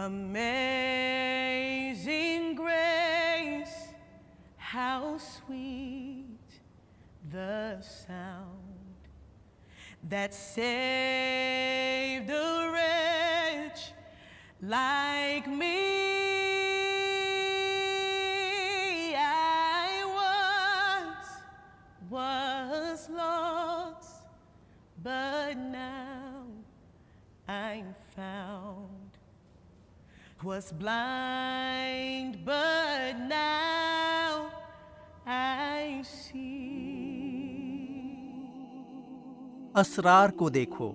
Amazing grace, how sweet the sound that saved a wretch like me. I once was lost, but now I'm found. Was blind, but now I see. اسرار کو دیکھو،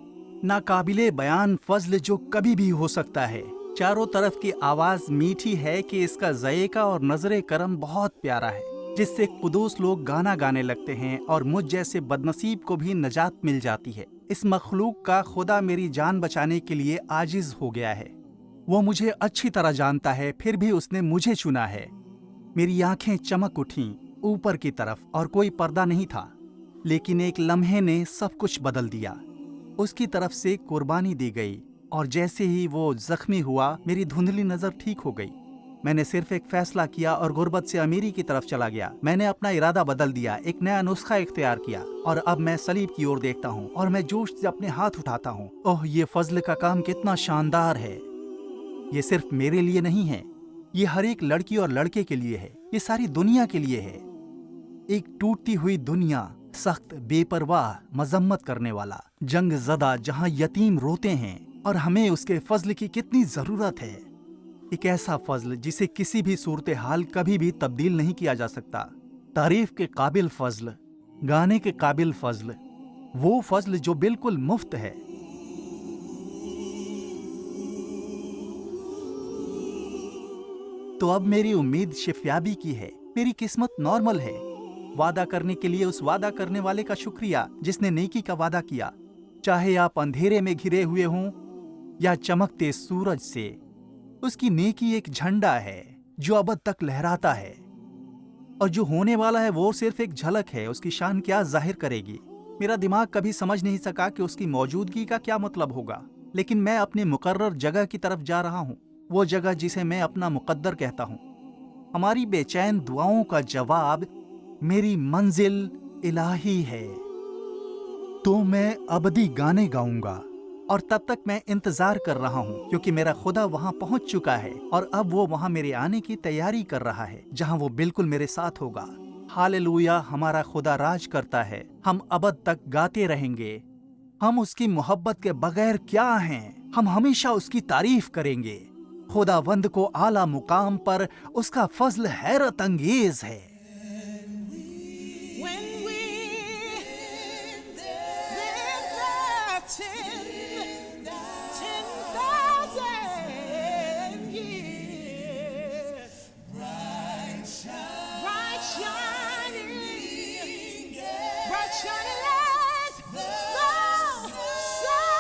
ناقابل بیان فضل جو کبھی بھی ہو سکتا ہے۔ چاروں طرف کی آواز میٹھی ہے کہ اس کا ذائقہ اور نظر کرم بہت پیارا ہے، جس سے قدوس لوگ گانا گانے لگتے ہیں اور مجھ جیسے بدنصیب کو بھی نجات مل جاتی ہے۔ اس مخلوق کا خدا میری جان بچانے کے لیے عاجز ہو گیا ہے۔ وہ مجھے اچھی طرح جانتا ہے، پھر بھی اس نے مجھے چنا ہے۔ میری آنکھیں چمک اٹھیں اوپر کی طرف اور کوئی پردہ نہیں تھا، لیکن ایک لمحے نے سب کچھ بدل دیا۔ اس کی طرف سے قربانی دی گئی اور جیسے ہی وہ زخمی ہوا میری دھندلی نظر ٹھیک ہو گئی۔ میں نے صرف ایک فیصلہ کیا اور غربت سے امیری کی طرف چلا گیا۔ میں نے اپنا ارادہ بدل دیا، ایک نیا نسخہ اختیار کیا، اور اب میں صلیب کی اور دیکھتا ہوں اور میں جوش سے اپنے ہاتھ اٹھاتا ہوں۔ اوہ، یہ فضل کا کام کتنا شاندار ہے! یہ صرف میرے لیے نہیں ہے، یہ ہر ایک لڑکی اور لڑکے کے لیے ہے، یہ ساری دنیا کے لیے ہے۔ ایک ٹوٹتی ہوئی دنیا، سخت، بے پرواہ، مذمت کرنے والا، جنگ زدہ، جہاں یتیم روتے ہیں، اور ہمیں اس کے فضل کی کتنی ضرورت ہے۔ ایک ایسا فضل جسے کسی بھی صورتحال کبھی بھی تبدیل نہیں کیا جا سکتا۔ تعریف کے قابل فضل، گانے کے قابل فضل، وہ فضل جو بالکل مفت ہے۔ تو اب میری امید شفیابی کی ہے، میری قسمت نارمل ہے۔ وعدہ کرنے کے لیے اس وعدہ کرنے والے کا شکریہ جس نے نیکی کا وعدہ کیا، چاہے آپ اندھیرے میں گھرے ہوئے ہوں یا چمکتے سورج سے۔ اس کی نیکی ایک جھنڈا ہے جو ابد تک لہراتا ہے، اور جو ہونے والا ہے وہ صرف ایک جھلک ہے۔ اس کی شان کیا ظاہر کرے گی؟ میرا دماغ کبھی سمجھ نہیں سکا کہ اس کی موجودگی کا کیا مطلب ہوگا، لیکن میں اپنی مقرر جگہ کی طرف جا رہا ہوں، وہ جگہ جسے میں اپنا مقدر کہتا ہوں۔ ہماری بے چین دعاؤں کا جواب میری منزل الہی ہے۔ تو میں ابدی گانے گاؤں گا، اور تب تک میں انتظار کر رہا ہوں، کیونکہ میرا خدا وہاں پہنچ چکا ہے، اور اب وہ وہاں میرے آنے کی تیاری کر رہا ہے، جہاں وہ بالکل میرے ساتھ ہوگا۔ ہاللویا! ہمارا خدا راج کرتا ہے، ہم ابد تک گاتے رہیں گے۔ ہم اس کی محبت کے بغیر کیا ہیں؟ ہم ہمیشہ اس کی تعریف کریں گے۔ خداوند کو اعلیٰ مقام پر اس کا فضل حیرت انگیز ہے۔ When we've been there 10,000 years, bright shining light, the sun.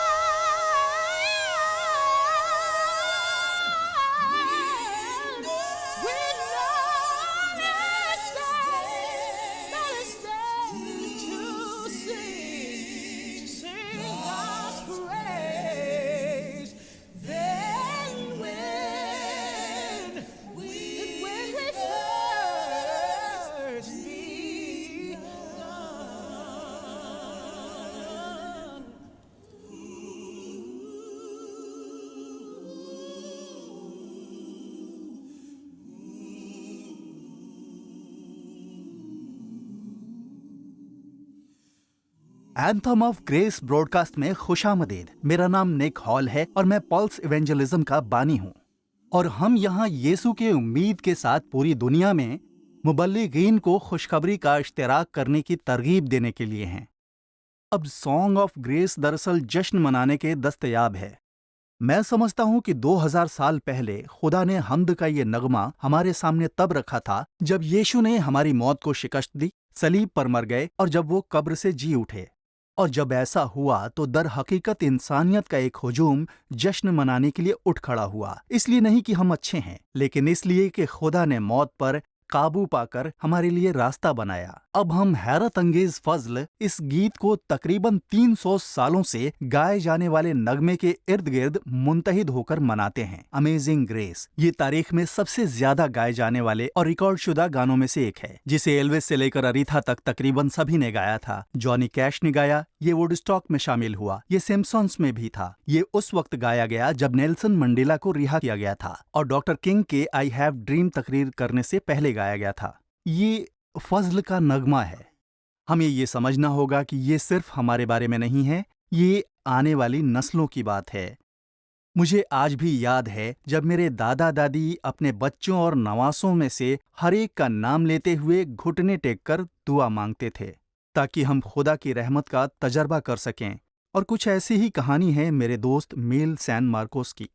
We know it's to sing God's praise. Then when we first begun. Anthem of grace broadcast میں خوش آمدید۔ میرا نام نیک ہال ہے اور میں پلس ایونجلزم کا بانی ہوں، اور ہم یہاں یسوع کے امید کے ساتھ پوری دنیا میں مبلغین کو خوشخبری کا اشتراک کرنے کی ترغیب دینے کے لیے ہیں۔ اب سانگ آف گریس دراصل جشن منانے کے دستیاب ہے۔ میں سمجھتا ہوں کہ 2000 سال پہلے خدا نے حمد کا یہ نغمہ ہمارے سامنے تب رکھا تھا جب یشوع نے ہماری موت کو شکست دی، صلیب پر مر گئے اور جب وہ قبر سے جی اٹھے۔ اور جب ایسا ہوا تو در حقیقت انسانیت کا ایک ہجوم جشن منانے کے لیے اٹھ کھڑا ہوا، اس لیے نہیں کہ ہم اچھے ہیں، لیکن اس لیے کہ خدا نے موت پر काबू पाकर हमारे लिए रास्ता बनाया। अब हम हैरत अंगेज फजल इस गीत को तकरीबन 300 सालों से गाए जाने वाले नगमे के इर्द गिर्द मुंतहिद होकर मनाते हैं। अमेजिंग ग्रेस ये तारीख में सबसे ज्यादा गाए जाने वाले और रिकॉर्ड शुदा गानों में से एक है, जिसे एल्विस से लेकर अरीथा तक तकरीबन सभी ने गाया था। जॉनी कैश ने गाया, ये वुडस्टॉक में शामिल हुआ, ये सिम्पसन्स में भी था। ये उस वक्त गाया गया जब नेल्सन मंडेला को रिहा किया गया था और डॉक्टर किंग के आई हैव ड्रीम तकरीर करने से पहले गाया गया था। ये फजल का नगमा है। हमें ये समझना होगा कि ये सिर्फ हमारे बारे में नहीं है, ये आने वाली नस्लों की बात है। मुझे आज भी याद है जब मेरे दादा दादी अपने बच्चों और नवासों में से हर एक का नाम लेते हुए घुटने टेक कर दुआ मांगते थे ताकि हम खुदा की रहमत का तजर्बा कर सकें। और कुछ ऐसी ही कहानी है मेरे दोस्त मेल सैन मार्कोस की,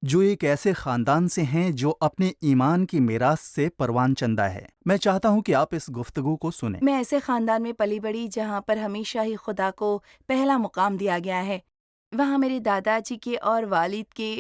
जो एक ऐसे खानदान से हैं जो अपने ईमान की मीरास से परवान चंदा है। मैं चाहता हूं कि आप इस गुफ्तगू को सुनें। मैं ऐसे खानदान में पली बड़ी जहाँ पर हमेशा ही खुदा को पहला मुकाम दिया गया है। वहाँ मेरे दादाजी के और वालिद के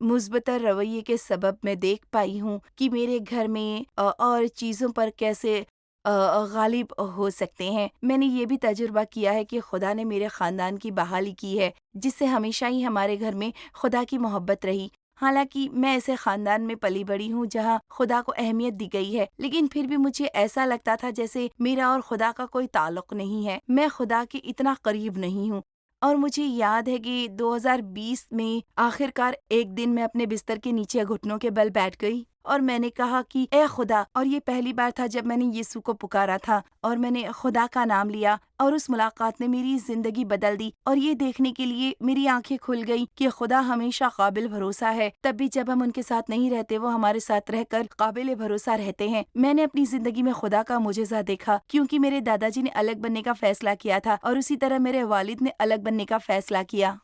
मुस्बतर रवैये के सबब मैं देख पाई हूँ कि मेरे घर में और चीज़ों पर कैसे गालिब हो सकते हैं। मैंने ये भी तजुर्बा किया है कि खुदा ने मेरे ख़ानदान की बहाली की है, जिससे हमेशा ही हमारे घर में खुदा की मोहब्बत रही। हालांकि मैं ऐसे ख़ानदान में पली बड़ी हूँ जहाँ खुदा को अहमियत दी गई है, लेकिन फिर भी मुझे ऐसा लगता था जैसे मेरा और खुदा का कोई ताल्लुक़ नहीं है। मैं खुदा के इतना करीब नहीं हूँ। और मुझे याद है कि 2020 में आखिरकार एक दिन मैं अपने बिस्तर के नीचे घुटनों के बल बैठ गई और मैंने कहा कि ए खुदा, और ये पहली बार था जब मैंने यीशु को पुकारा था और मैंने खुदा का नाम लिया, और उस मुलाकात ने मेरी जिंदगी बदल दी। और ये देखने के लिए मेरी आंखें खुल गई कि खुदा हमेशा काबिल भरोसा है। तब भी जब हम उनके साथ नहीं रहते, वो हमारे साथ रहकर काबिल भरोसा रहते हैं। मैंने अपनी जिंदगी में खुदा का मुजज़ा देखा, क्योंकि मेरे दादाजी ने अलग बनने का फैसला किया था और उसी तरह मेरे वालिद ने अलग बनने का फैसला किया।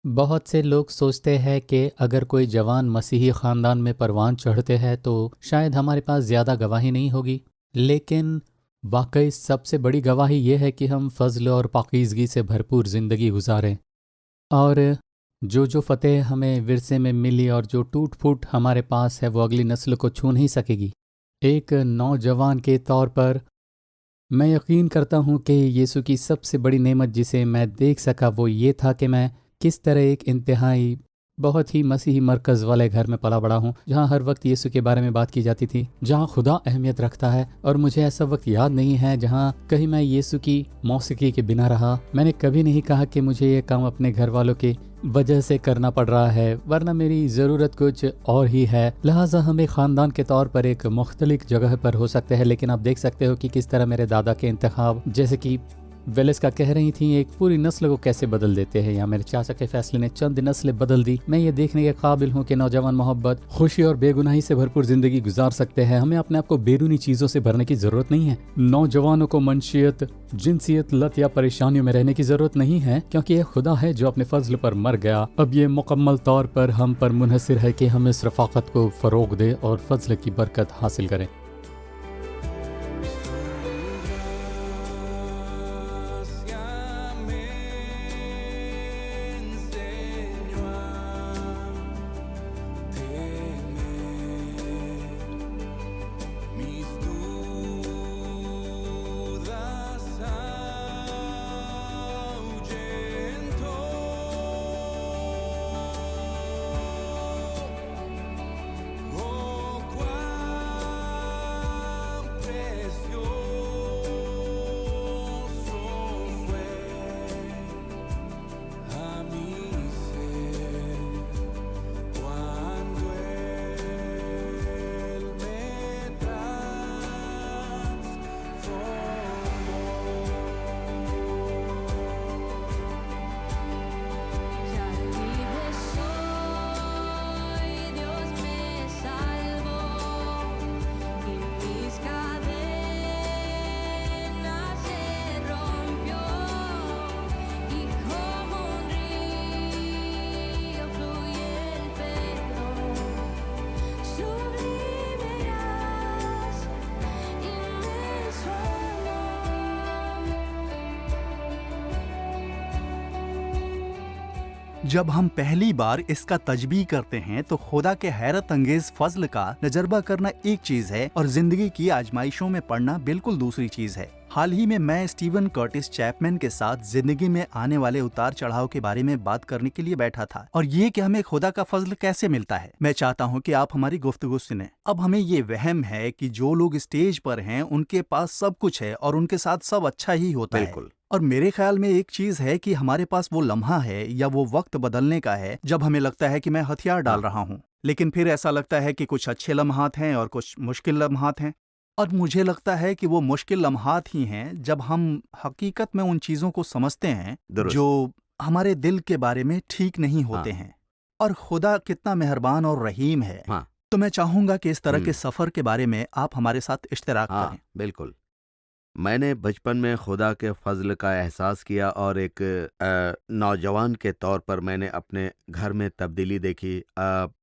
बहुत से लोग सोचते हैं कि अगर कोई जवान मसीही ख़ानदान में परवान चढ़ते हैं तो शायद हमारे पास ज़्यादा गवाही नहीं होगी, लेकिन वाकई सबसे बड़ी गवाही ये है कि हम फ़ज़ल और पाकीज़गी से भरपूर ज़िंदगी गुजारें, और जो फ़तेह हमें विरसे में मिली और जो टूट फूट हमारे पास है वो अगली नस्ल को छू नहीं सकेगी। एक नौजवान के तौर पर मैं यकीन करता हूँ कि यीशु की सबसे बड़ी नेमत जिसे मैं देख सका वो ये था कि मैं किस तरह एक इंतहाई बहुत ही मसीही मरकज़ वाले घर में पला बड़ा हूँ, जहाँ हर वक्त यीशु के बारे में बात की जाती थी, जहाँ खुदा अहमियत रखता है। और मुझे ऐसा वक्त याद नहीं है जहाँ कहीं मैं यीशु की मौसीकी के बिना रहा। मैंने कभी नहीं कहा कि मुझे ये काम अपने घर वालों की वजह से करना पड़ रहा है, वरना मेरी ज़रूरत कुछ और ही है। लिहाजा हम एक ख़ानदान के तौर पर एक मुख्तलिफ जगह पर हो सकते हैं, लेकिन आप देख सकते हो कि किस तरह मेरे दादा के इंतखाब, जैसे कि वेलेस का कह रही थी, एक पूरी नस्ल को कैसे बदल देते हैं, या मेरे चाचा के फैसले ने चंद नस्लें बदल दी। मैं ये देखने के काबिल हूँ कि नौजवान मोहब्बत, खुशी और बेगुनाही से भरपूर जिंदगी गुजार सकते हैं। हमें अपने आप को बैरूनी चीज़ों से भरने की ज़रूरत नहीं है। नौजवानों को मनशियत, जिनसियत, लत या परेशानियों में रहने की ज़रूरत नहीं है, क्योंकि यह खुदा है जो अपने फजल पर मर गया। अब ये मुकम्मल तौर पर हम पर मुनहसर है कि हम इस रफ़ाक़त को फ़रोग़ दें और फजल की बरकत हासिल करें। जब हम पहली बार इसका तजबी करते हैं तो खुदा के हैरत अंगेज फजल का तजर्बा करना एक चीज है और जिंदगी की आजमाइशों में पड़ना बिल्कुल दूसरी चीज है। हाल ही में मैं स्टीवन कर्टिस चैपमैन के साथ जिंदगी में आने वाले उतार चढ़ाव के बारे में बात करने के लिए बैठा था और ये कि हमें खुदा का फजल कैसे मिलता है। मैं चाहता हूँ कि आप हमारी गुफ्तगू सुनें। अब हमें ये वहम है कि जो लोग स्टेज पर हैं उनके पास सब कुछ है और उनके साथ सब अच्छा ही होता है। बिल्कुल। और मेरे ख्याल में एक चीज है कि हमारे पास वो लम्हा है या वो वक्त बदलने का है जब हमें लगता है कि मैं हथियार डाल रहा हूँ, लेकिन फिर ऐसा लगता है कि कुछ अच्छे लम्हात हैं और कुछ मुश्किल लम्हात हैं। और मुझे लगता है कि वो मुश्किल लम्हात ही हैं जब हम हकीकत में उन चीज़ों को समझते हैं दुरुस्त। जो हमारे दिल के बारे में ठीक नहीं होते हाँ। हैं। और खुदा कितना मेहरबान और रहीम है। हाँ। तो मैं चाहूँगा कि इस तरह के हम्म। सफ़र के बारे में आप हमारे साथ इश्तराक हाँ करें। बिल्कुल। मैंने बचपन में खुदा के फजल का एहसास किया और एक नौजवान के तौर पर मैंने अपने घर में तब्दीली देखी।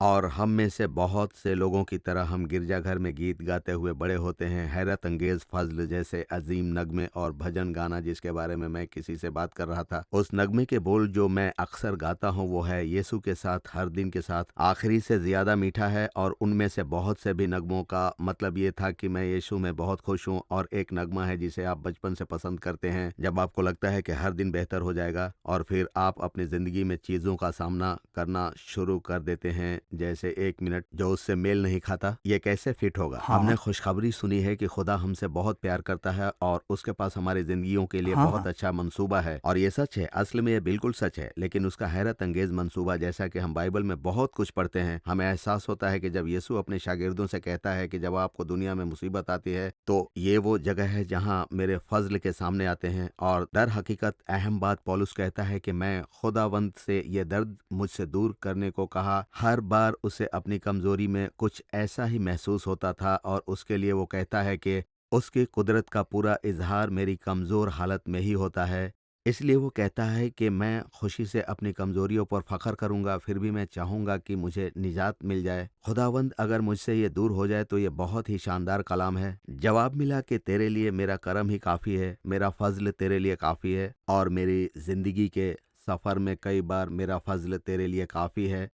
और हम में से बहुत से लोगों की तरह हम गिरजाघर में गीत गाते हुए बड़े होते हैं। हैरत अंगेज फजल जैसे अजीम नगमे और भजन गाना जिसके बारे में मैं किसी से बात कर रहा था, उस नगमे के बोल जो मैं अक्सर गाता हूँ वो है यीशु के साथ हर दिन के साथ आखिरी से ज़्यादा मीठा है। और उनमें से बहुत से भी नगमों का मतलब ये था कि मैं यीशु में बहुत खुश हूँ। और एक नगमा है जिसे आप बचपन से पसंद करते हैं, जब आपको लगता है कि हर दिन बेहतर हो जाएगा और फिर आप अपनी ज़िंदगी में चीज़ों का सामना करना शुरू कर देते हैं जैसे एक मिनट जो उससे मेल नहीं खाता, ये कैसे फिट होगा। हाँ। हमने खुशखबरी सुनी है कि खुदा हमसे बहुत प्यार करता है और उसके पास हमारी ज़िंदगियों के लिए हाँ। बहुत अच्छा मंसूबा है। और ये सच है, असल में ये बिल्कुल सच है। लेकिन उसका हैरत अंगेज मंसूबा, जैसा कि हम बाइबल में बहुत कुछ पढ़ते हैं, हमें एहसास होता है कि जब यीशु अपने शागिर्दों से कहता है कि जब आपको दुनिया में मुसीबत आती है तो ये वो जगह है जहाँ मेरे फजल के सामने आते हैं। और दर हकीकत अहम बात पौलुस कहता है कि मैं खुदावंद से ये दर्द मुझसे दूर करने को कहा। हर बार उसे अपनी कमजोरी में कुछ ऐसा ही महसूस होता था और उसके लिए वो कहता है कि उसकी कुदरत का पूरा इजहार मेरी कमज़ोर हालत में ही होता है। इसलिए वो कहता है कि मैं खुशी से अपनी कमज़ोरियों पर फ़ख्र करूंगा, फिर भी मैं चाहूंगा कि मुझे निजात मिल जाए। खुदावंद अगर मुझसे ये दूर हो जाए तो ये बहुत ही शानदार कलाम है। जवाब मिला कि तेरे लिए मेरा करम ही काफ़ी है, मेरा फ़ज़ल तेरे लिए काफ़ी है। और मेरी ज़िंदगी के सफ़र में कई बार मेरा फ़ज़ल तेरे लिए काफ़ी है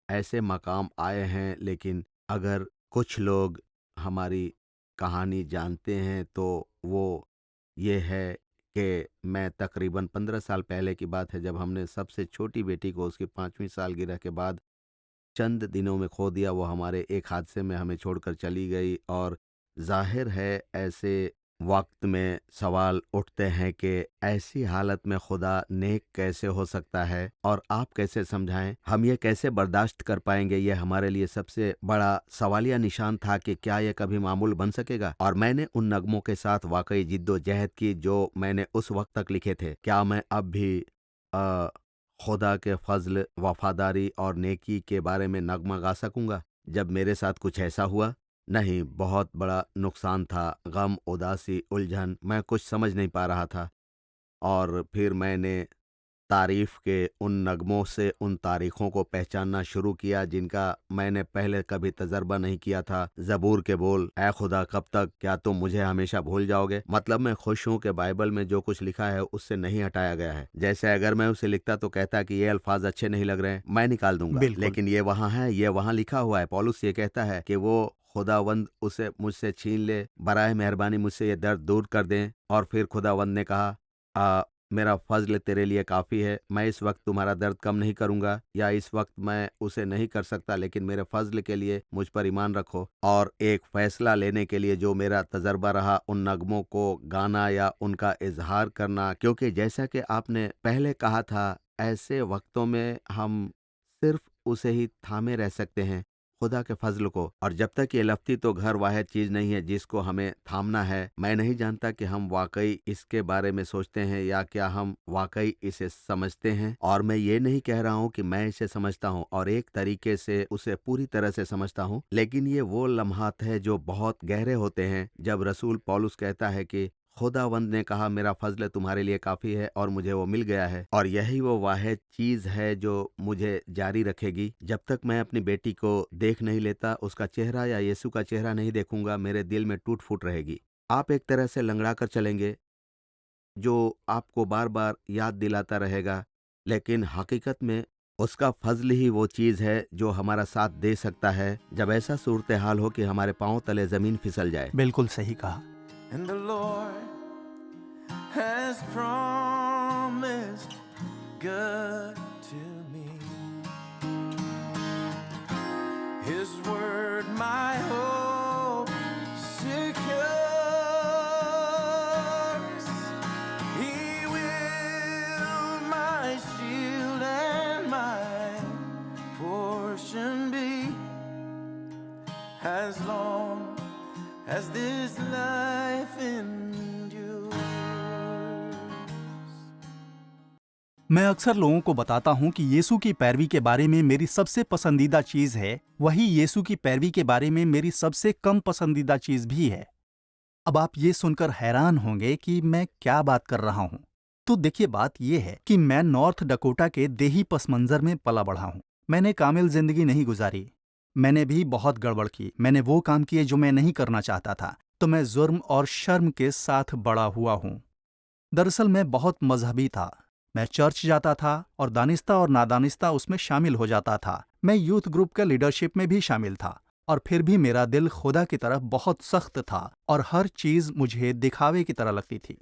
ऐसे मकाम आए हैं। लेकिन अगर कुछ लोग हमारी कहानी जानते हैं तो वो ये है कि मैं तकरीबन 15 साल पहले की बात है, जब हमने सबसे छोटी बेटी को उसकी 5वीं सालगिरह के बाद चंद दिनों में खो दिया। वो हमारे एक हादसे में हमें छोड़कर चली गई। और जाहिर है ऐसे वक्त में सवाल उठते हैं कि ऐसी हालत में खुदा नेक कैसे हो सकता है और आप कैसे समझाएं, हम ये कैसे बर्दाश्त कर पाएंगे। ये हमारे लिए सबसे बड़ा सवालिया निशान था कि क्या ये कभी मामूल बन सकेगा। और मैंने उन नगमों के साथ वाकई जिद्दोजहद की जो मैंने उस वक्त तक लिखे थे। क्या मैं अब भी खुदा के फजल, वफादारी और नेकी के बारे में नगमा गा सकूंगा? जब मेरे साथ कुछ ऐसा हुआ, नहीं, बहुत बड़ा नुकसान था, गम, उदासी, उलझन, मैं कुछ समझ नहीं पा रहा था। और फिर मैंने तारीफ़ के उन नगमों से उन तारीख़ों को पहचानना शुरू किया जिनका मैंने पहले कभी तजर्बा नहीं किया था। ज़बूर के बोल, ऐ खुदा कब तक, क्या तुम मुझे हमेशा भूल जाओगे। मतलब मैं खुश हूँ कि बाइबल में जो कुछ लिखा है उससे नहीं हटाया गया है। जैसे अगर मैं उसे लिखता तो कहता कि ये अल्फाज अच्छे नहीं लग रहे हैं, मैं निकाल दूंगा। बिल्कुल। लेकिन ये वहाँ है, ये वहाँ लिखा हुआ है। पौलुस ये कहता है कि वो खुदावंद उसे मुझसे छीन ले, बराए मेहरबानी मुझसे ये दर्द दूर कर दें। और फिर खुदावंद ने कहा, मेरा फजल तेरे लिए काफ़ी है, मैं इस वक्त तुम्हारा दर्द कम नहीं करूंगा, या इस वक्त मैं उसे नहीं कर सकता, लेकिन मेरे फजल के लिए मुझ पर ईमान रखो। और एक फ़ैसला लेने के लिए जो मेरा तजर्बा रहा, उन नगमों को गाना या उनका इजहार करना, क्योंकि जैसा कि आपने पहले कहा था, ऐसे वक्तों में हम सिर्फ उसे ही थामे रह सकते हैं, खुदा के फजल को। और जब तक ये लफ्ती तो घर वाहिद चीज़ नहीं है जिसको हमें थामना है। मैं नहीं जानता कि हम वाकई इसके बारे में सोचते हैं या क्या हम वाकई इसे समझते हैं। और मैं ये नहीं कह रहा हूँ कि मैं इसे समझता हूँ और एक तरीके से उसे पूरी तरह से समझता हूँ, लेकिन ये वो लम्हात है जो बहुत गहरे होते हैं जब रसूल पौलुस कहता है कि खुदावंद ने कहा, मेरा फजल तुम्हारे लिए काफ़ी है, और मुझे वो मिल गया है। और यही वो वाहिद चीज़ है जो मुझे जारी रखेगी। जब तक मैं अपनी बेटी को देख नहीं लेता, उसका चेहरा या यीशु का चेहरा नहीं देखूंगा, मेरे दिल में टूट फूट रहेगी। आप एक तरह से लंगड़ा कर चलेंगे जो आपको बार बार याद दिलाता रहेगा, लेकिन हकीकत में اس کا فضل ہی وہ چیز ہے جو ہمارا ساتھ دے سکتا ہے جب ایسا صورتحال ہو کہ ہمارے پاؤں تلے زمین پھسل جائے۔ بالکل صحیح کہا۔ And the Lord has promised good to me. His word my hope secures. He will my shield and my portion be, as long as this life endures. میں اکثر لوگوں کو بتاتا ہوں کہ یسوع کی پیروی کے بارے میں میری سب سے پسندیدہ چیز ہے، وہی یسوع کی پیروی کے بارے میں میری سب سے کم پسندیدہ چیز بھی ہے۔ اب آپ یہ سن کر حیران ہوں گے کہ میں کیا بات کر رہا ہوں۔ تو دیکھیے، بات یہ ہے کہ میں نارتھ ڈکوٹا کے دیہی پس منظر میں پلا بڑھا ہوں۔ میں نے کامل زندگی نہیں گزاری، میں نے بھی بہت گڑبڑ کی، میں نے وہ کام کیے جو میں نہیں کرنا چاہتا تھا، تو میں جرم اور شرم کے ساتھ بڑا ہوا ہوں۔ دراصل میں بہت مذہبی تھا، میں چرچ جاتا تھا اور دانستہ اور نادانستہ اس میں شامل ہو جاتا تھا۔ میں یوتھ گروپ کا لیڈرشپ میں بھی شامل تھا، اور پھر بھی میرا دل خدا کی طرف بہت سخت تھا اور ہر چیز مجھے دکھاوے کی طرح لگتی تھی۔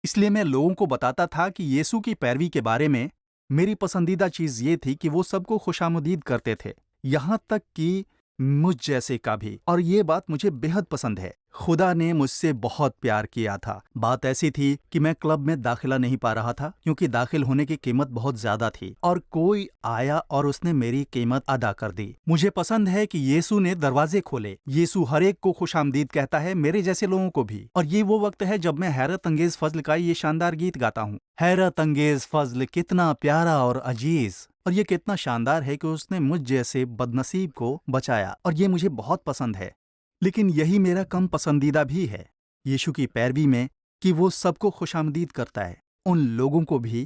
اس لیے میں لوگوں کو بتاتا تھا کہ یسوع کی پیروی کے بارے میں میری پسندیدہ چیز یہ تھی کہ وہ سب کو خوشامدید کرتے تھے، یہاں تک کہ مجھ جیسے کا بھی، اور یہ بات مجھے بہت پسند ہے۔ خدا نے مجھ سے بہت پیار کیا تھا۔ بات ایسی تھی کہ میں کلب میں داخلہ نہیں پا رہا تھا کیونکہ داخل ہونے کی قیمت بہت زیادہ تھی، اور کوئی آیا اور اس نے میری قیمت ادا کر دی۔ مجھے پسند ہے کہ یسوع نے دروازے کھولے۔ یسوع ہر ایک کو خوش آمدید کہتا ہے، میرے جیسے لوگوں کو بھی، اور یہ وہ وقت ہے جب میں حیرت انگیز فضل کا یہ شاندار گیت گاتا ہوں۔ حیرت انگیز فضل کتنا پیارا اور عزیز، اور یہ کتنا شاندار ہے کہ اس نے مجھ جیسے بدنصیب کو بچایا، اور یہ مجھے بہت پسند ہے۔ لیکن یہی میرا کم پسندیدہ بھی ہے یشوع کی پیروی میں، کہ وہ سب کو خوش آمدید کرتا ہے، ان لوگوں کو بھی۔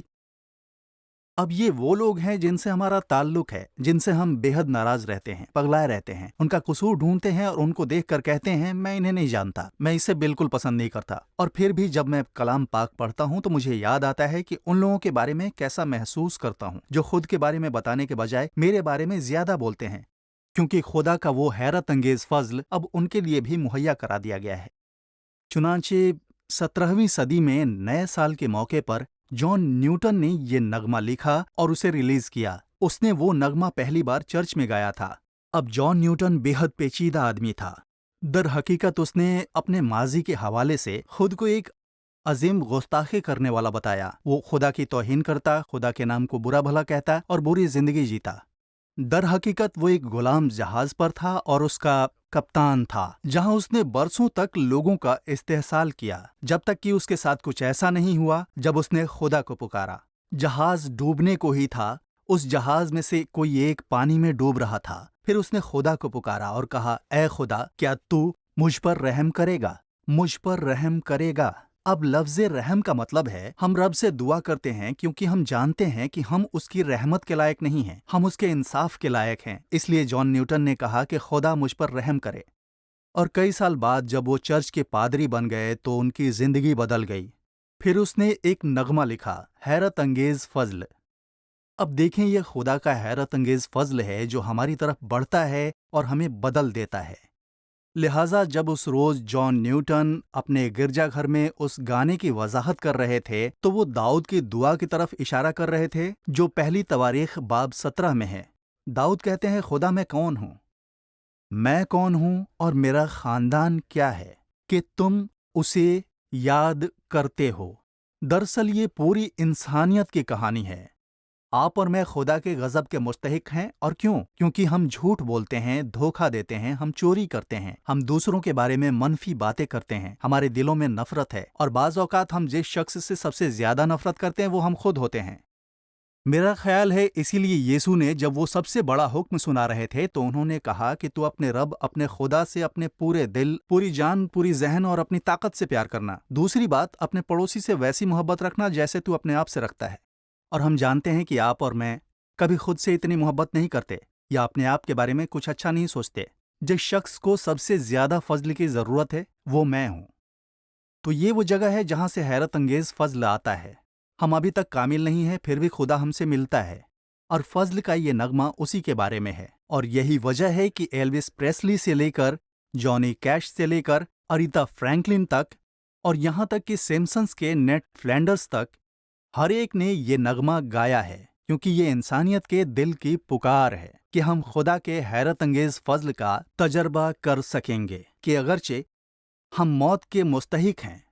اب یہ وہ لوگ ہیں جن سے ہمارا تعلق ہے، جن سے ہم بے حد ناراض رہتے ہیں، پگلائے رہتے ہیں، ان کا قصور ڈھونڈتے ہیں اور ان کو دیکھ کر کہتے ہیں میں انہیں نہیں جانتا، میں اسے بالکل پسند نہیں کرتا۔ اور پھر بھی جب میں کلام پاک پڑھتا ہوں تو مجھے یاد آتا ہے کہ ان لوگوں کے بارے میں کیسا محسوس کرتا ہوں جو خود کے بارے میں بتانے کے بجائے میرے بارے میں زیادہ بولتے ہیں، کیونکہ خدا کا وہ حیرت انگیز فضل اب ان کے لیے بھی مہیا کرا دیا گیا ہے۔ چنانچہ 17ویں صدی میں نئے سال کے موقع پر جان نیوٹن نے یہ نغمہ لکھا اور اسے ریلیز کیا۔ اس نے وہ نغمہ پہلی بار چرچ میں گایا تھا۔ اب جان نیوٹن بے حد پیچیدہ آدمی تھا۔ در حقیقت اس نے اپنے ماضی کے حوالے سے خود کو ایک عظیم گستاخی کرنے والا بتایا۔ وہ خدا کی توہین کرتا، خدا کے نام کو برا بھلا کہتا اور بری زندگی جیتا۔ در حقیقت وہ ایک غلام جہاز پر تھا اور اس کا کپتان تھا، جہاں اس نے برسوں تک لوگوں کا استحصال کیا، جب تک کہ اس کے ساتھ کچھ ایسا نہیں ہوا جب اس نے خدا کو پکارا۔ جہاز ڈوبنے کو ہی تھا، اس جہاز میں سے کوئی ایک پانی میں ڈوب رہا تھا۔ پھر اس نے خدا کو پکارا اور کہا، اے خدا، کیا تو مجھ پر رحم کرے گا؟ مجھ پر رحم کرے گا۔ اب لفظ رحم کا مطلب ہے ہم رب سے دعا کرتے ہیں کیونکہ ہم جانتے ہیں کہ ہم اس کی رحمت کے لائق نہیں ہیں، ہم اس کے انصاف کے لائق ہیں۔ اس لیے جان نیوٹن نے کہا کہ خدا مجھ پر رحم کرے۔ اور کئی سال بعد جب وہ چرچ کے پادری بن گئے تو ان کی زندگی بدل گئی۔ پھر اس نے ایک نغمہ لکھا، حیرت انگیز فضل۔ اب دیکھیں، یہ خدا کا حیرت انگیز فضل ہے جو ہماری طرف بڑھتا ہے اور ہمیں بدل دیتا ہے۔ لہٰذا جب اس روز جان نیوٹن اپنے گرجا گھر میں اس گانے کی وضاحت کر رہے تھے تو وہ داؤد کی دعا کی طرف اشارہ کر رہے تھے جو پہلی تواریخ باب 17 میں ہے۔ داؤد کہتے ہیں، خدا میں کون ہوں؟ میں کون ہوں اور میرا خاندان کیا ہے کہ تم اسے یاد کرتے ہو؟ دراصل یہ پوری انسانیت کی کہانی ہے۔ آپ اور میں خدا کے غضب کے مستحق ہیں، اور کیوں؟ کیونکہ ہم جھوٹ بولتے ہیں، دھوکہ دیتے ہیں، ہم چوری کرتے ہیں، ہم دوسروں کے بارے میں منفی باتیں کرتے ہیں، ہمارے دلوں میں نفرت ہے، اور بعض اوقات ہم جس شخص سے سب سے زیادہ نفرت کرتے ہیں وہ ہم خود ہوتے ہیں۔ میرا خیال ہے اسی لیے یسوع نے جب وہ سب سے بڑا حکم سنا رہے تھے تو انہوں نے کہا کہ تو اپنے رب، اپنے خدا سے اپنے پورے دل، پوری جان، پوری ذہن اور اپنی طاقت سے پیار کرنا۔ دوسری بات، اپنے پڑوسی سے ویسی محبت رکھنا جیسے تو اپنے آپ سے رکھتا ہے۔ اور ہم جانتے ہیں کہ آپ اور میں کبھی خود سے اتنی محبت نہیں کرتے یا اپنے آپ کے بارے میں کچھ اچھا نہیں سوچتے۔ جس شخص کو سب سے زیادہ فضل کی ضرورت ہے وہ میں ہوں۔ تو یہ وہ جگہ ہے جہاں سے حیرت انگیز فضل آتا ہے۔ ہم ابھی تک کامل نہیں ہیں، پھر بھی خدا ہم سے ملتا ہے۔ और फजल का ये नगमा उसी के बारे में है। और यही वजह है कि एल्विस प्रेस्ली से लेकर जॉनी कैश से लेकर अरीता फ्रैंकलिन तक और यहाँ तक कि सिम्पसन्स के नेड फ्लैंडर्स तक हर एक ने ये नगमा गाया है, क्योंकि ये इंसानियत के दिल की पुकार है कि हम खुदा के हैरत अंगेज फजल का तजर्बा कर सकेंगे कि अगरचे हम मौत के मुस्तहिक हैं,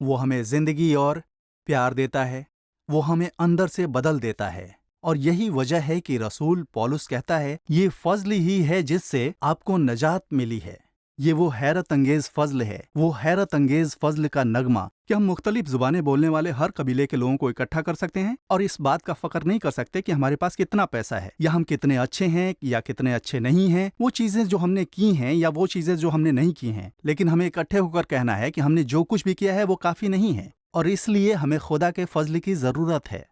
वो हमें जिंदगी और प्यार देता है, वो हमें अंदर से बदल देता है। और यही वजह है कि रसूल पौलुस कहता है ये फजल ही है जिससे आपको नजात मिली है। ये वो हैरत अंगेज फजल है, वो हैरत अंगेज फजल का नगमा कि हम मुख्तलिफ जुबानें बोलने वाले हर कबीले के लोगों को इकट्ठा कर सकते हैं और इस बात का फक्र नहीं कर सकते कि हमारे पास कितना पैसा है या हम कितने अच्छे हैं या कितने अच्छे नहीं हैं, वो चीजें जो हमने की हैं या वो चीजें जो हमने नहीं की हैं। लेकिन हमें इकट्ठे होकर कहना है कि हमने जो कुछ भी किया है वो काफी नहीं है और इसलिए हमें खुदा के फजल की जरूरत है।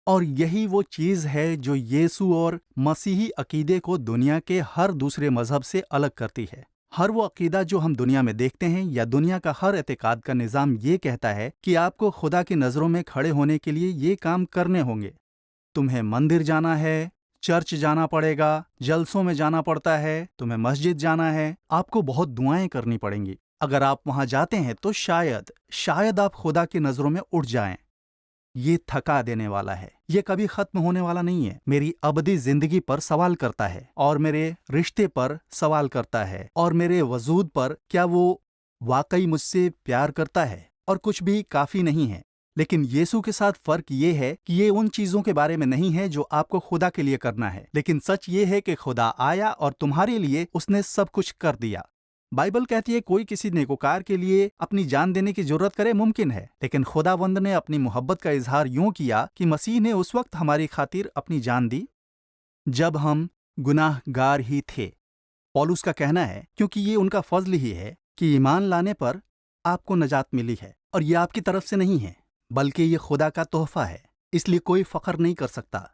और यही वो चीज है जो यीशु और मसीही अकीदे को दुनिया के हर दूसरे मजहब से अलग करती है। हर वो अकीदा जो हम दुनिया में देखते हैं या दुनिया का हर एतकाद का निज़ाम ये कहता है कि आपको खुदा की नज़रों में खड़े होने के लिए ये काम करने होंगे। तुम्हें मंदिर जाना है, चर्च जाना पड़ेगा, जलसों में जाना पड़ता है, तुम्हें मस्जिद जाना है, आपको बहुत दुआएं करनी पड़ेंगी। अगर आप वहां जाते हैं तो शायद आप खुदा की नज़रों में उठ जाएं। ये थका देने वाला है, ये कभी खत्म होने वाला नहीं है। मेरी अबदी जिंदगी पर सवाल करता है और मेरे रिश्ते पर सवाल करता है और मेरे वजूद पर, क्या वो वाकई मुझसे प्यार करता है? और कुछ भी काफी नहीं है। लेकिन यीशु के साथ फर्क ये है कि ये उन चीजों के बारे में नहीं है जो आपको खुदा के लिए करना है, लेकिन सच ये है कि खुदा आया और तुम्हारे लिए उसने सब कुछ कर दिया। बाइबल कहती है कोई किसी नेकोकार के लिए अपनी जान देने की जरूरत करे मुमकिन है, लेकिन खुदावंद ने अपनी मोहब्बत का इजहार यूं किया कि मसीह ने उस वक्त हमारी खातिर अपनी जान दी जब हम गुनाहगार ही थे। पौलुस का कहना है क्योंकि ये उनका फजल ही है कि ईमान लाने पर आपको नजात मिली है और ये आपकी तरफ से नहीं है बल्कि ये खुदा का तोहफा है, इसलिए कोई फख्र नहीं कर सकता।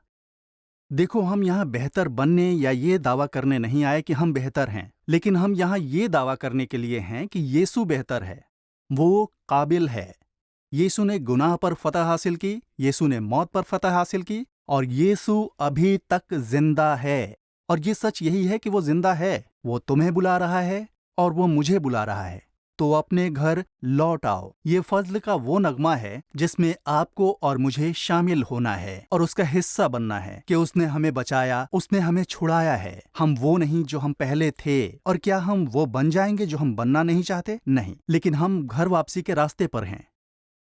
देखो, हम यहाँ बेहतर बनने या ये दावा करने नहीं आए कि हम बेहतर हैं, लेकिन हम यहाँ ये दावा करने के लिए हैं कि यीशु बेहतर है, वो काबिल है। यीशु ने गुनाह पर फतह हासिल की, यीशु ने मौत पर फतह हासिल की और यीशु अभी तक जिंदा है। और ये सच यही है कि वो जिंदा है, वो तुम्हें बुला रहा है और वो मुझे बुला रहा है। तो अपने घर लौट आओ। ये फजल का वो नगमा है जिसमें आपको और मुझे शामिल होना है और उसका हिस्सा बनना है कि उसने हमें बचाया, उसने हमें छुड़ाया है। हम वो नहीं जो हम पहले थे। और क्या हम वो बन जाएंगे जो हम बनना नहीं चाहते? नहीं, लेकिन हम घर वापसी के रास्ते पर हैं।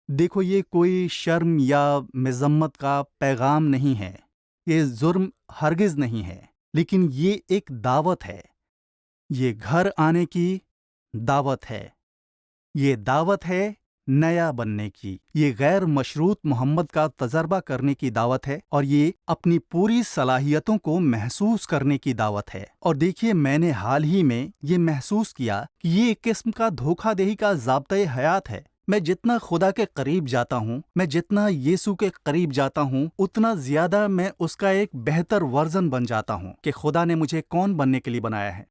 देखो, ये कोई शर्म या मजम्मत का पैगाम नहीं है, ये जुर्म हरगिज नहीं है, लेकिन ये एक दावत है। ये घर आने की दावत है, ये दावत है नया बनने की, ये गैर मशरूत मोहम्मद का तजर्बा करने की दावत है और ये अपनी पूरी सलाहियतों को महसूस करने की दावत है। और देखिए, मैंने हाल ही में ये महसूस किया कि ये एक किस्म का धोखादेही का ज़ाब्ता-ए हयात है। मैं जितना खुदा के करीब जाता हूँ, मैं जितना यीशु के करीब जाता हूँ, उतना ज्यादा मैं उसका एक बेहतर वर्जन बन जाता हूँ कि खुदा ने मुझे कौन बनने के लिए बनाया है।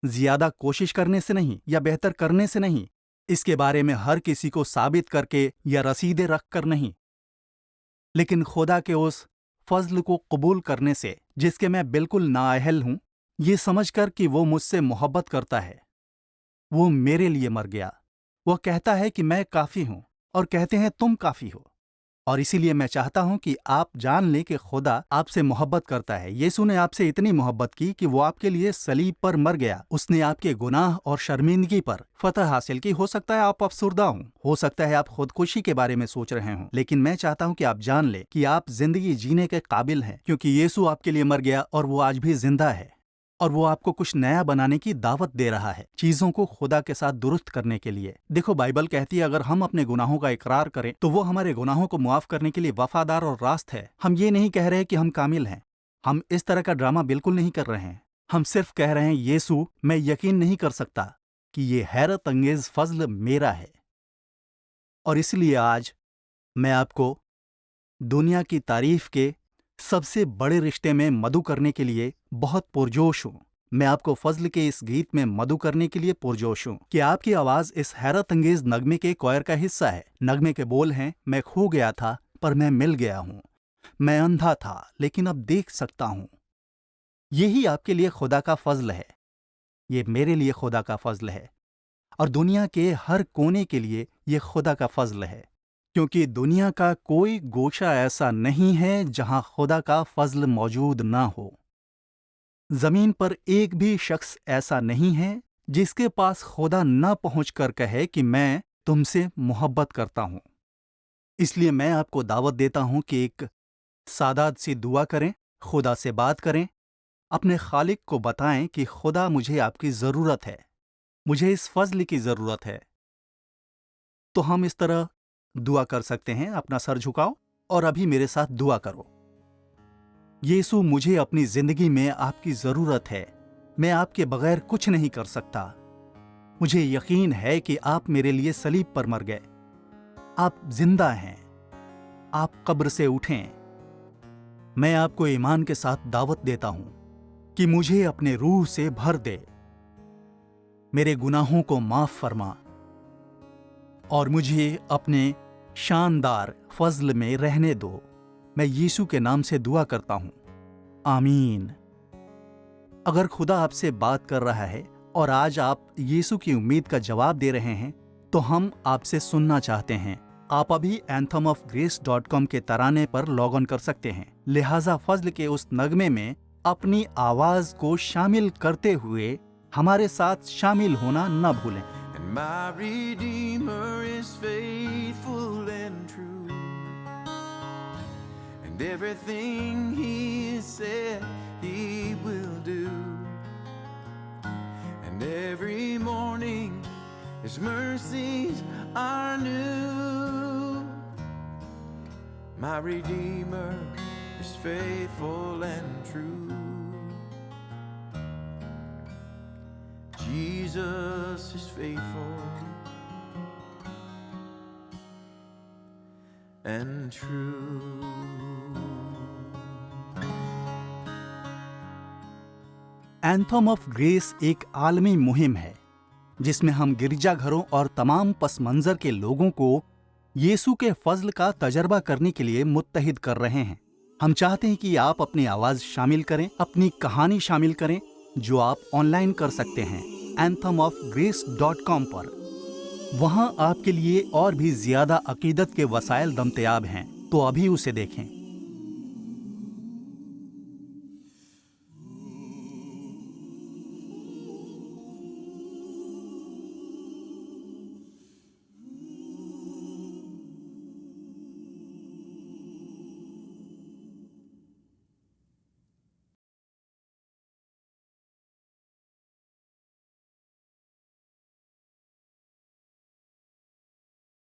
ज्यादा कोशिश करने से नहीं या बेहतर करने से नहीं, इसके बारे में हर किसी को साबित करके या रसीदें रख कर नहीं, लेकिन खुदा के उस फजल को कबूल करने से जिसके मैं बिल्कुल नाअहल हूं, ये समझकर कि वो मुझसे मोहब्बत करता है, वो मेरे लिए मर गया। वो कहता है कि मैं काफी हूं और कहते हैं तुम काफी हो। और इसीलिए मैं चाहता हूं कि आप जान लें कि खुदा आपसे मोहब्बत करता है। यीशु ने आपसे इतनी मोहब्बत की कि वो आपके लिए सलीब पर मर गया। उसने आपके गुनाह और शर्मिंदगी पर फतह हासिल की। हो सकता है आप अफसुर्दा हों, हो सकता है आप खुदकुशी के बारे में सोच रहे हों, लेकिन मैं चाहता हूं कि आप जान लें कि आप जिंदगी जीने के काबिल हैं, क्योंकि यीशु आपके लिए मर गया और वो आज भी जिंदा है और वो आपको कुछ नया बनाने की दावत दे रहा है, चीजों को खुदा के साथ दुरुस्त करने के लिए। देखो, बाइबल कहती है अगर हम अपने गुनाहों का इकरार करें तो वो हमारे गुनाहों को मुआफ करने के लिए वफादार और रास्त है। हम ये नहीं कह रहे कि हम कामिल हैं, हम इस तरह का ड्रामा बिल्कुल नहीं कर रहे हैं। हम सिर्फ कह रहे हैं, यीशु, मैं यकीन नहीं कर सकता कि ये हैरत अंगेज फजल मेरा है। और इसलिए आज मैं आपको दुनिया की तारीफ के सबसे बड़े रिश्ते में मदु करने के लिए बहुत पुरजोश हूँ। मैं आपको फजल के इस गीत में मदु करने के लिए पुरजोश हूँ कि आपकी आवाज़ इस हैरत अंगेज नगमे के कोयर का हिस्सा है। नगमे के बोल हैं, मैं खो गया था पर मैं मिल गया हूँ, میں اندھا تھا لیکن اب دیکھ سکتا ہوں۔ یہی آپ کے لیے خدا کا فضل ہے، یہ میرے لیے خدا کا فضل ہے، اور دنیا کے ہر کونے کے لیے یہ خدا کا فضل ہے، کیونکہ دنیا کا کوئی گوشہ ایسا نہیں ہے جہاں خدا کا فضل موجود نہ ہو۔ زمین پر ایک بھی شخص ایسا نہیں ہے جس کے پاس خدا نہ پہنچ کر کہے کہ میں تم سے محبت کرتا ہوں۔ اس لیے میں آپ کو دعوت دیتا ہوں کہ ایک سادات سی دعا کریں، خدا سے بات کریں، اپنے خالق کو بتائیں کہ خدا مجھے آپ کی ضرورت ہے، مجھے اس فضل کی ضرورت ہے۔ تو ہم اس طرح دعا کر سکتے ہیں، اپنا سر جھکاؤ اور ابھی میرے ساتھ دعا کرو۔ یسوع، مجھے اپنی زندگی میں آپ کی ضرورت ہے، میں آپ کے بغیر کچھ نہیں کر سکتا۔ مجھے یقین ہے کہ آپ میرے لیے صلیب پر مر گئے، آپ زندہ ہیں، آپ قبر سے اٹھیں۔ میں آپ کو ایمان کے ساتھ دعوت دیتا ہوں کہ مجھے اپنے روح سے بھر دے، میرے گناہوں کو معاف فرما اور مجھے اپنے شاندار فضل میں رہنے دو۔ میں یسوع کے نام سے دعا کرتا ہوں، آمین۔ اگر خدا آپ سے بات کر رہا ہے اور آج آپ یسوع کی امید کا جواب دے رہے ہیں تو ہم آپ سے سننا چاہتے ہیں۔ آپ ابھی anthemofgrace.com کے ترانے پر لاگ آن کر سکتے ہیں، لہٰذا فضل کے اس نغمے میں اپنی آواز کو شامل کرتے ہوئے ہمارے ساتھ شامل ہونا نہ بھولیں۔ And my Redeemer is faithful and true. And everything he said he will do. And every morning his mercies are new. My Redeemer is faithful and true. Jesus is faithful and true. Anthem of grace ایک عالمی مہم ہے جس میں ہم گرجا گھروں اور تمام پس منظر کے لوگوں کو یسوع کے فضل کا تجربہ کرنے کے لیے متحد کر رہے ہیں۔ ہم چاہتے ہیں کہ آپ اپنی آواز شامل کریں، اپنی کہانی شامل کریں، جو آپ آن لائن کر سکتے ہیں anthemofgrace.com پر۔ وہاں آپ کے لیے اور بھی زیادہ عقیدت کے وسائل دستیاب ہیں، تو ابھی اسے دیکھیں۔